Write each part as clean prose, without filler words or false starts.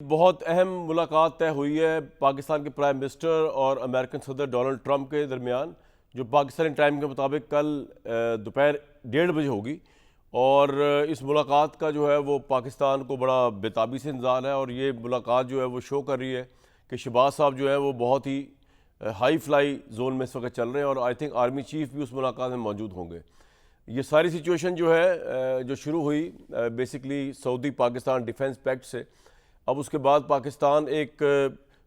बहुत अहम मुलाकात तय हुई है पाकिस्तान के प्राइम मिनिस्टर और अमेरिकन सदर डोनाल्ड ट्रंप के दरमियान, जो पाकिस्तानी टाइम के मुताबिक कल दोपहर 1:30 बजे होगी। और इस मुलाकात का जो है वो पाकिस्तान को बड़ा बेताबी से इंतज़ार है, और ये मुलाकात जो है वो शो कर रही है कि शहबाज साहब जो है वो बहुत ही हाई फ्लाई जोन में इस वक्त चल रहे हैं, और आई थिंक आर्मी चीफ भी उस मुलाकात में मौजूद होंगे। ये सारी सिचुएशन जो है जो शुरू हुई basically Saudi Pakistan defence pact से, अब उसके बाद पाकिस्तान एक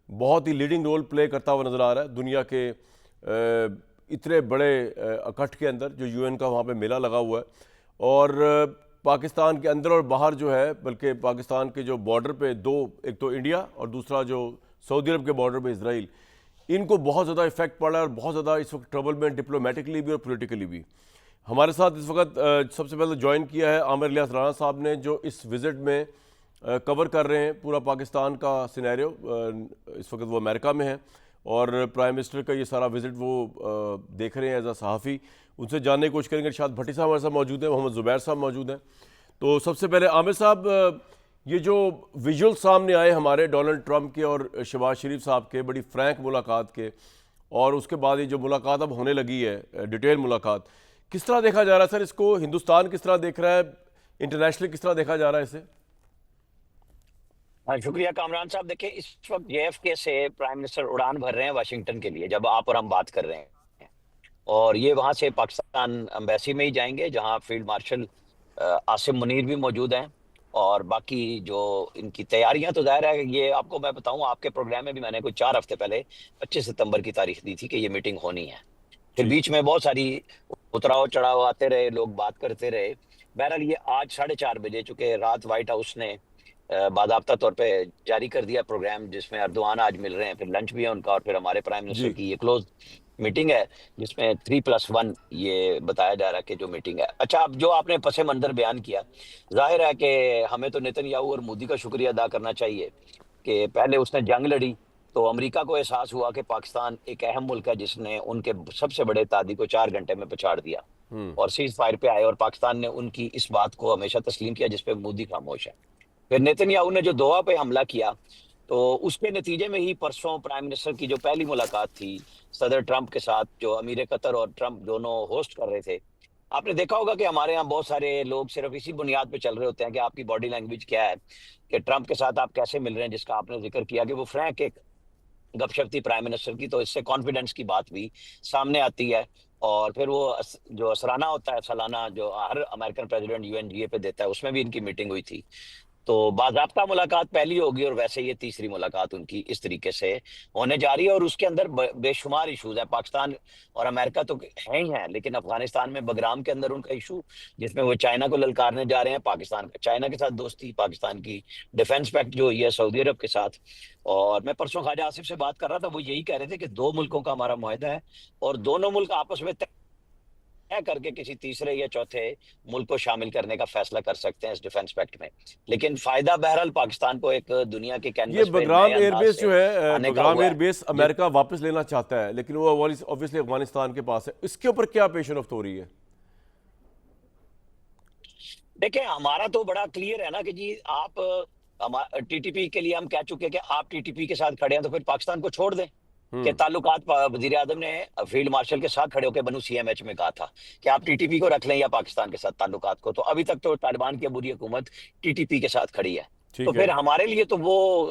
बहुत ही लीडिंग रोल प्ले करता हुआ नज़र आ रहा है दुनिया के इतने बड़े इकट्ठ के अंदर, जो यूएन का वहाँ पे मेला लगा हुआ है। और पाकिस्तान के अंदर और बाहर जो है, बल्कि पाकिस्तान के जो बॉर्डर पे दो, एक तो इंडिया और दूसरा जो सऊदी अरब के बॉर्डर पे इसराइल, इनको बहुत ज़्यादा इफेक्ट पड़ा है और बहुत ज़्यादा इस वक्त ट्रबल में, डिप्लोमेटिकली भी और पोलिटिकली भी। हमारे साथ इस वक्त सबसे पहले ज्वाइन किया है आमिर इलियास राणा साहब ने, जो इस विज़िट में कवर कर रहे हैं पूरा पाकिस्तान का सिनेरियो। इस वक्त वो अमेरिका में है और प्राइम मिनिस्टर का ये सारा विज़िट वो देख रहे हैं एज अ सहाफ़ी। उनसे जानने की कोशिश करेंगे। इरशाद भट्टी साहब हमारे साथ मौजूद हैं, मोहम्मद ज़ुबैर साहब मौजूद हैं। तो सबसे पहले आमिर साहब, ये जो विजुअल सामने आए हमारे डोनाल्ड ट्रंप के और शहबाज शरीफ साहब के, बड़ी फ्रैंक मुलाकात के, और उसके बाद ये जो मुलाकात अब होने लगी है डिटेल मुलाकात, किस तरह देखा जा रहा है सर इसको? हिंदुस्तान किस तरह देख रहा है, इंटरनेशनली किस तरह देखा जा रहा है इसे? शुक्रिया कामरान साहब। देखिए, इस वक्त जेएफके से प्राइम मिनिस्टर उड़ान भर रहे हैं वाशिंगटन के लिए, जब आप और हम बात कर रहे हैं। और ये वहां से पाकिस्तान एम्बेसी में ही जाएंगे, जहां फील्ड मार्शल आसिम मुनीर भी मौजूद हैं। और बाकी जो इनकी तैयारियां, तो जाहिर है, ये आपको मैं बताऊं, आपके प्रोग्राम में भी मैंने कोई 4 हफ्ते पहले 25 सितंबर की तारीख दी थी कि ये मीटिंग होनी है। फिर जी बीच में बहुत सारी उतराव चढ़ाव आते रहे, लोग बात करते रहे। बहरहाल ये आज 4:30 बजे, चूंकि रात व्हाइट हाउस ने बादाब्ता तौर पे जारी कर दिया प्रोग्राम, जिसमें अर्दवान आज मिल रहे हैं, फिर लंच भी है उनका, और फिर हमारे प्राइम मिनिस्टर जी की ये क्लोज मीटिंग है, जिसमें 3+1 ये बताया जा रहा है कि जो मीटिंग है। अच्छा, अब जो आपने पसे मंजर बयान किया, जाहिर है कि हमें तो नेतन्याहू और मोदी का शुक्रिया अदा करना चाहिए कि पहले उसने जंग लड़ी, तो अमेरिका को एहसास हुआ कि पाकिस्तान एक अहम मुल्क है, जिसने उनके सबसे बड़े तादी को 4 घंटे में पछाड़ दिया और सीज फायर पे आए, और पाकिस्तान ने उनकी इस बात को हमेशा तस्लीम किया, जिसपे मोदी खामोश है। फिर नेतन्याहू ने जो दोहा पे हमला किया, तो उसके नतीजे में ही परसों प्राइम मिनिस्टर की जो पहली मुलाकात थी सदर ट्रंप के साथ, जो अमीर कतर और ट्रंप दोनों होस्ट कर रहे थे। आपने देखा होगा कि हमारे यहाँ बहुत सारे लोग सिर्फ इसी बुनियाद पे चल रहे होते हैं कि आपकी बॉडी लैंग्वेज क्या है, कि ट्रंप के साथ आप कैसे मिल रहे हैं, जिसका आपने जिक्र किया कि वो फ्रैंक एक गपशप थी प्राइम मिनिस्टर की, तो इससे कॉन्फिडेंस की बात भी सामने आती है। और फिर वो जो असराना होता है सालाना, जो हर अमेरिकन प्रेसिडेंट यूएनजीए पे देता है, उसमें भी इनकी मीटिंग हुई थी। तो बाज़ाब्ता मुलाकात पहली होगी, और वैसे ये तीसरी मुलाकात उनकी इस तरीके से होने जा रही है। और उसके अंदर बेशुमार इशूज है। पाकिस्तान और अमेरिका तो है ही है, लेकिन अफगानिस्तान में बगराम के अंदर उनका इशू, जिसमें वो चाइना को ललकारने जा रहे हैं। पाकिस्तान का चाइना के साथ दोस्ती, पाकिस्तान की डिफेंस पैक्ट जो हुई है सऊदी अरब के साथ। और मैं परसों ख्वाजा आसिफ से बात कर रहा था, वो यही कह रहे थे कि 2 मुल्कों का हमारा मुआहदा है, और दोनों मुल्क आपस में तय करके किसी तीसरे या चौथे मुल्क को शामिल करने का फैसला कर सकते हैं इस डिफेंस पैक्ट में। लेकिन फायदा बहरहाल पाकिस्तान को एक दुनिया के ये कैनवस पे नए बगराम अंदाज एयरबेस से जो है, आने का बगराम हुआ है। एयरबेस जिस अमेरिका वापस लेना चाहता है, लेकिन वो ऑब्वियसली अफगानिस्तान के पास है। इसके ऊपर क्या पेश रफ्त हो रही है? देखिए, हमारा तो बड़ा क्लियर है ना कि जी, आप टीटीपी के लिए हम कह चुके हैं कि आप टीटीपी के साथ खड़े हैं, तो फिर पाकिस्तान को छोड़ दें। के ताल्लुकात, वजीर आजम ने फील्ड मार्शल के साथ खड़े होकर बनू सीएमएच में कहा था कि आप टीटीपी को रख लें या पाकिस्तान के साथ ताल्लुकात को। तो अभी तक तो तालिबान की बुरी हुकूमत टीटीपी के साथ खड़ी है। तो ठीक है। फिर हमारे लिए तो वो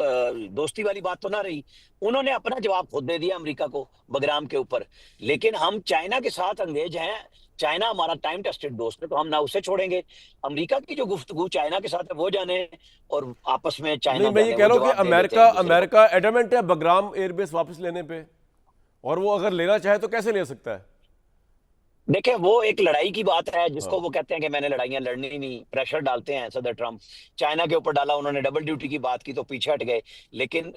दोस्ती वाली बात तो ना रही। उन्होंने अपना जवाब खुद दे दिया अमेरिका को बगराम के ऊपर। लेकिन हम चाइना के साथ अंगेज हैं। चाइना हमारा टाइम टेस्टेड दोस्त है, तो हम ना उसे छोड़ेंगे। अमेरिका की जो गुफ्तगू चाइना के साथ है वो जाने, और आपस में नहीं, चाइना मैं ये जाने, कह वो रहा हूँ कि जवाब दे देते हैं अमेरिका एक दूसरे को। अमेरिका एडमेंट है बगराम एयरबेस वापस लेने पे, और वो अगर लेना चाहे तो कैसे ले सकता है? देखिए, वो एक लड़ाई की बात है, जिसको हाँ। वो कहते हैं कि मैंने लड़ाइयां लड़नी नहीं, प्रेशर डालते हैं सदर ट्रंप। चाइना के ऊपर डाला, उन्होंने डबल ड्यूटी की बात की तो पीछे हट गए। लेकिन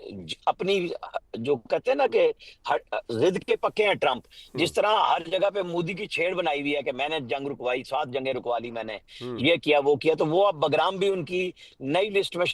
अपनी, जो कहते हैं ना कि जिद के पक्के हैं ट्रंप। जिस तरह हर जगह पे मोदी की छेड़ बनाई हुई है कि मैंने जंग रुकवाई, 7 जंगें रुकवा ली मैंने, ये किया वो किया, तो वो अब बगराम भी उनकी नई लिस्ट में